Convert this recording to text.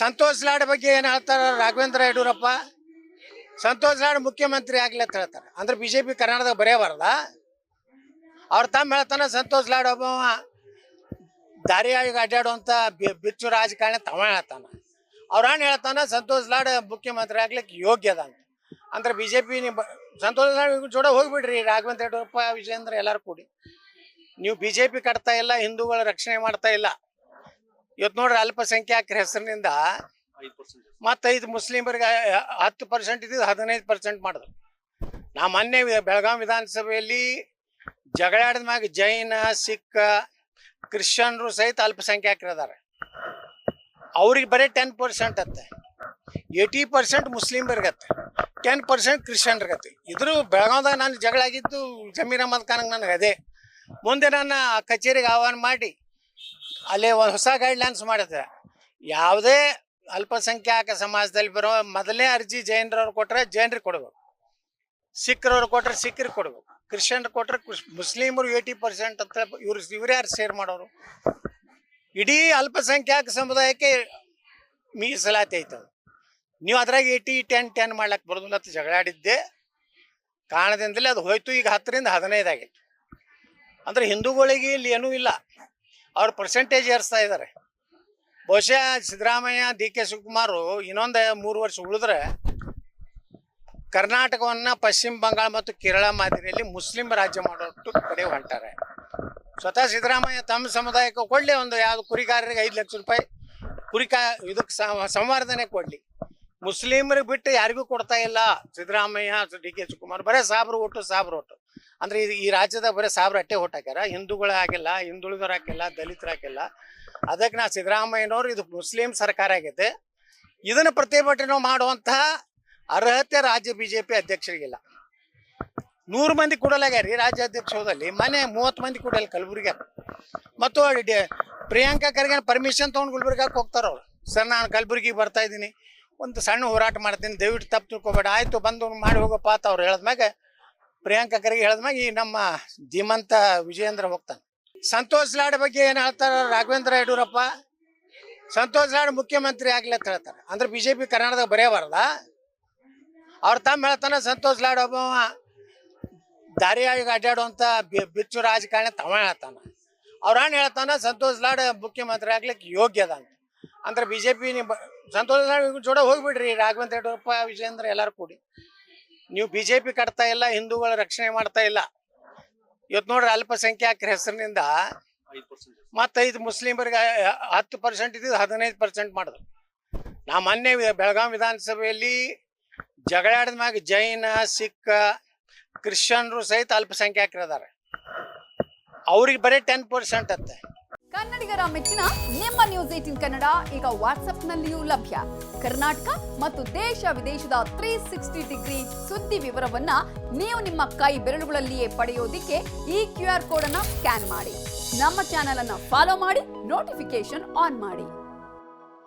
ಸಂತೋಷ್ ಲಾಡ್ ಬಗ್ಗೆ ಏನು ಹೇಳ್ತಾರೆ ರಾಘವೇಂದ್ರ ಯಡಿಯೂರಪ್ಪ? ಸಂತೋಷ್ ಲಾಡ್ ಮುಖ್ಯಮಂತ್ರಿ ಆಗ್ಲಿ ಅಂತ ಹೇಳ್ತಾರೆ. ಅಂದ್ರೆ ಬಿಜೆಪಿ ಕರ್ನಾಟಕದಾಗ ಬರೆಯಬಾರ್ದ? ಅವ್ರ ತಮ್ಮ ಹೇಳ್ತಾನೆ ಸಂತೋಷ್ ಲಾಡ್ ಒಬ್ಬ ದಾರಿಯಾಗಿ ಅಡ್ಡಾಡುವಂತ ಬಿಚ್ಚು ರಾಜಕಾರಣ ತಮ್ಮ ಹೇಳ್ತಾನ. ಅವ್ರ ಅಣ್ಣ ಹೇಳ್ತಾನ ಸಂತೋಷ್ ಲಾಡ್ ಮುಖ್ಯಮಂತ್ರಿ ಆಗ್ಲಿಕ್ಕೆ ಯೋಗ್ಯ ಅದ ಅಂತ. ಅಂದ್ರೆ ಬಿಜೆಪಿ ಸಂತೋಷ್ ಲಾಡ್ ಜೋಡ ಹೋಗ್ಬಿಡ್ರಿ ರಾಘವೇಂದ್ರ ಯಡಿಯೂರಪ್ಪ ವಿಜೇಂದ್ರ ಎಲ್ಲಾರು ಕೂಡಿ. ನೀವು ಬಿಜೆಪಿ ಕಟ್ತಾ ಇಲ್ಲ, ಹಿಂದೂಗಳ ರಕ್ಷಣೆ ಮಾಡ್ತಾ ಇಲ್ಲ. ಇವತ್ತು ನೋಡ್ರಿ ಅಲ್ಪಸಂಖ್ಯಾತರ ಹೆಸರಿನಿಂದ ಮತ್ತ 5 ಮುಸ್ಲಿಮರಿಗೆ 10% ಇದ್ದು 15% ಮಾಡಿದ್ರು. ನಾ ಮೊನ್ನೆ ಬೆಳಗಾವಿ ವಿಧಾನಸಭೆಯಲ್ಲಿ ಜಗಳಾಡಿದ ಮ್ಯಾಗ ಜೈನ, ಸಿಖ್, ಕ್ರಿಶ್ಚಿಯನ್ರು ಸಹಿತ ಅಲ್ಪಸಂಖ್ಯಾತರು ಅದಾರ. ಅವ್ರಿಗೆ ಬರೀ 10% ಅತ್ತೆ, 80% ಮುಸ್ಲಿಮರಿಗತ್ತೆ, 10% ಕ್ರಿಶ್ಚಿಯನ್ರಿಗತ್ತೆ. ಇದ್ರು ಬೆಳಗಾವ್ದಾಗ ನಾನು ಜಗಳ ಆಗಿದ್ದು ಜಮೀರ್ ಅಹಮದ್ ಖಾನ್ಗೆ ನನಗೆ ಅದೇ. ಮುಂದೆ ನನ್ನ ಕಚೇರಿಗೆ ಆಹ್ವಾನ ಮಾಡಿ ಅಲ್ಲೇ ಒಂದು ಹೊಸ ಗೈಡ್ಲೈನ್ಸ್ ಮಾಡಿದೆ. ಯಾವುದೇ ಅಲ್ಪಸಂಖ್ಯಾತ ಸಮಾಜದಲ್ಲಿ ಬರೋ ಮೊದಲನೇ ಅರ್ಜಿ ಜೈನರವ್ರು ಕೊಟ್ಟರೆ ಜೈನರಿಗೆ ಕೊಡ್ಬೇಕು, ಸಿಖ್ರವ್ರು ಕೊಟ್ಟರೆ ಸಿಖ್ರಿಗೆ ಕೊಡ್ಬೇಕು, ಕ್ರಿಶ್ಚಿಯನ್ರು ಕೊಟ್ಟರೆ ಮುಸ್ಲಿಮರು 80% ಅಂತ ಇವ್ರು ಯಾರು ಶೇರ್ ಮಾಡೋರು? ಇಡೀ ಅಲ್ಪಸಂಖ್ಯಾತ ಸಮುದಾಯಕ್ಕೆ ಮೀಸಲಾತಿ ಐತದ. ನೀವು ಅದ್ರಾಗ 80-10 ಮಾಡ್ಲಕ್ಕೆ ಬರೋದಿಲ್ಲ ಅಂತ ಜಗಳಾಡಿದ್ದೆ ಕಾರಣದಿಂದಲೇ ಅದು ಹೋಯ್ತು. ಈಗ 10ರಿಂದ 15 ಆಗೈತೆ. ಅಂದ್ರೆ ಹಿಂದೂಗಳಿಗೆ ಇಲ್ಲಿ ಏನೂ ಇಲ್ಲ, ಅವ್ರ ಪರ್ಸೆಂಟೇಜ್ ಏರಿಸ್ತಾ ಇದ್ದಾರೆ. ಬಹುಶಃ ಸಿದ್ದರಾಮಯ್ಯ, DK ಶಿವಕುಮಾರ್ ಇನ್ನೊಂದು 3 ವರ್ಷ ಉಳಿದ್ರೆ ಕರ್ನಾಟಕವನ್ನ ಪಶ್ಚಿಮ ಬಂಗಾಳ ಮತ್ತು ಕೇರಳ ಮಾದರಿಯಲ್ಲಿ ಮುಸ್ಲಿಂ ರಾಜ್ಯ ಮಾಡೋಷ್ಟು ಕಡೆ ಹೊಂಟಾರೆ. ಸ್ವತಃ ಸಿದ್ದರಾಮಯ್ಯ ತಮ್ಮ ಸಮುದಾಯಕ್ಕೆ ಕೊಡ್ಲಿ, ಒಂದು ಯಾವ್ದು ಕುರಿಗಾರರಿಗೆ 5 ಲಕ್ಷ ರೂಪಾಯಿ ಇದಕ್ಕೆ ಸಂವರ್ಧನೆ ಕೊಡ್ಲಿ. ಮುಸ್ಲಿಮರಿಗೆ ಬಿಟ್ಟು ಯಾರಿಗೂ ಕೊಡ್ತಾ ಇಲ್ಲ ಸಿದ್ದರಾಮಯ್ಯ, DK ಶಿವಕುಮಾರ್. ಬರೇ ಸಾಬ್ರು ಓಟು. ಅಂದ್ರೆ ಈ ರಾಜ್ಯದಾಗ ಬರೀ ಸಾಬ್ರು ಅಟ್ಟೆ ಓಟ್ ಹಾಕ್ಯಾರ, ಹಿಂದೂಗಳು ಹಾಕಿಲ್ಲ, ಹಿಂದುಳಿದವ್ರು ಹಾಕಿಲ್ಲ, ದಲಿತರು ಹಾಕಿಲ್ಲ. ಅದಕ್ಕೆ ನಾ ಸಿದ್ದರಾಮಯ್ಯನವ್ರು ಇದು ಮುಸ್ಲಿಂ ಸರ್ಕಾರ ಆಗೈತೆ, ಇದನ್ನ ಪ್ರತಿಭಟನೆ ಮಾಡುವಂತಹ ಅರ್ಹತೆ ರಾಜ್ಯ ಬಿಜೆಪಿ ಅಧ್ಯಕ್ಷರಿಗಿಲ್ಲ. 100 ಮಂದಿ ಕೊಡಲಾಗ್ಯಾರಿ ರಾಜ್ಯ ಅಧ್ಯಕ್ಷ ಹೋದಲ್ಲಿ. ಮನೆ 30 ಮಂದಿ ಕೊಡಲ್ಲ ಕಲಬುರಗಿ. ಮತ್ತು ಪ್ರಿಯಾಂಕಾ ಖರ್ಗೆ ಪರ್ಮಿಷನ್ ತೊಗೊಂಡು ಗುಲ್ಬರ್ಗಕ್ಕೆ ಹೋಗ್ತಾರ ಅವ್ರು. ಸರ್ ನಾನು ಕಲಬುರಗಿಗೆ ಬರ್ತಾ ಇದ್ದೀನಿ, ಒಂದು ಸಣ್ಣ ಹೋರಾಟ ಮಾಡ್ತೀನಿ, ದಯವಿಟ್ಟು ತಪ್ಪು ತಿಳ್ಕೊಬೇಡ, ಆಯ್ತು ಬಂದು ಮಾಡಿ ಹೋಗಪ್ಪ ಅಂತ ಅವ್ರು ಹೇಳಿದ್ಮ್ಯಾಗ, ಪ್ರಿಯಾಂಕಾ ಖರ್ಗೆ ಹೇಳಿದ್ಮ್ಯಾಗ ಈ ನಮ್ಮ ಧೀಮಂತ ವಿಜಯೇಂದ್ರ ಹೋಗ್ತಾನೆ. ಸಂತೋಷ್ ಲಾಡ್ ಬಗ್ಗೆ ಏನು ಹೇಳ್ತಾರೆ ರಾಘವೇಂದ್ರ ಯಡಿಯೂರಪ್ಪ? ಸಂತೋಷ್ ಲಾಡ್ ಮುಖ್ಯಮಂತ್ರಿ ಆಗ್ಲಿ ಅಂತ ಹೇಳ್ತಾರೆ. ಅಂದ್ರೆ ಬಿಜೆಪಿ ಕರ್ನಾಟಕದಾಗ ಬರೆಯಬಾರ್ದ? ಅವ್ರ ತಮ್ಮ ಹೇಳ್ತಾನೆ ಸಂತೋಷ್ ಲಾಡ್ ಒಬ್ಬ ದಾರಿಯಾಗಿ ಅಡ್ಡಾಡುವಂತ ಬಿಚ್ಚು ರಾಜಕಾರಣ ತಮ್ಮ ಹೇಳ್ತಾನ. ಅವ್ರ ಅಣ್ಣ ಹೇಳ್ತಾನ ಸಂತೋಷ್ ಲಾಡ್ ಮುಖ್ಯಮಂತ್ರಿ ಆಗ್ಲಿಕ್ಕೆ ಯೋಗ್ಯ ಅದ ಅಂತ. ಅಂದ್ರೆ ಬಿಜೆಪಿ ಸಂತೋಷ್ ಲಾಡ್ ಜೋಡ ಹೋಗ್ಬಿಡ್ರಿ ರಾಘವೇಂದ್ರ ಯಡಿಯೂರಪ್ಪ ವಿಜೇಂದ್ರ ಎಲ್ಲಾರು ಕೂಡಿ. ನೀವು ಬಿಜೆಪಿ ಕಟ್ತಾ ಇಲ್ಲ, ಹಿಂದೂಗಳ ರಕ್ಷಣೆ ಮಾಡ್ತಾ ಇಲ್ಲ. ಇವತ್ತು ನೋಡ್ರಿ ಅಲ್ಪಸಂಖ್ಯಾತರ ಹೆಸರಿನಿಂದ ಮತ್ತ 5 ಮುಸ್ಲಿಮರಿಗೆ 10% ಇದ್ದು 15% ಮಾಡಿದ್ರು. ನಾ ಮೊನ್ನೆ ಬೆಳಗಾವಿ ವಿಧಾನಸಭೆಯಲ್ಲಿ ಜಗಳಾಡಿದ ಮ್ಯಾಗ ಜೈನ, ಸಿಖ್, ಕ್ರಿಶ್ಚಿಯನ್ರು ಸಹಿತ ಅಲ್ಪಸಂಖ್ಯಾತರು ಅದಾರ. ಅವ್ರಿಗೆ ಬರೀ 10% ಅತ್ತೆ. ಕನ್ನಡಿಗರ ಮೆಚ್ಚಿನ ನಿಮ್ಮ ನ್ಯೂಸ್ 18 ಕನ್ನಡ ಈಗ ವಾಟ್ಸ್ಆಪ್ನಲ್ಲಿಯೂ ಲಭ್ಯ. ಕರ್ನಾಟಕ ಮತ್ತು ದೇಶ ವಿದೇಶದ 360 ಡಿಗ್ರಿ ಸುದ್ದಿ ವಿವರವನ್ನ ನೀವು ನಿಮ್ಮ ಕೈ ಬೆರಳುಗಳಲ್ಲಿಯೇ ಪಡೆಯೋದಿಕ್ಕೆ ಈ QR ಕೋಡ್ ಅನ್ನ ಸ್ಕ್ಯಾನ್ ಮಾಡಿ. ನಮ್ಮ ಚಾನೆಲ್ ಅನ್ನ ಫಾಲೋ ಮಾಡಿ, ನೋಟಿಫಿಕೇಶನ್ ಆನ್ ಮಾಡಿ.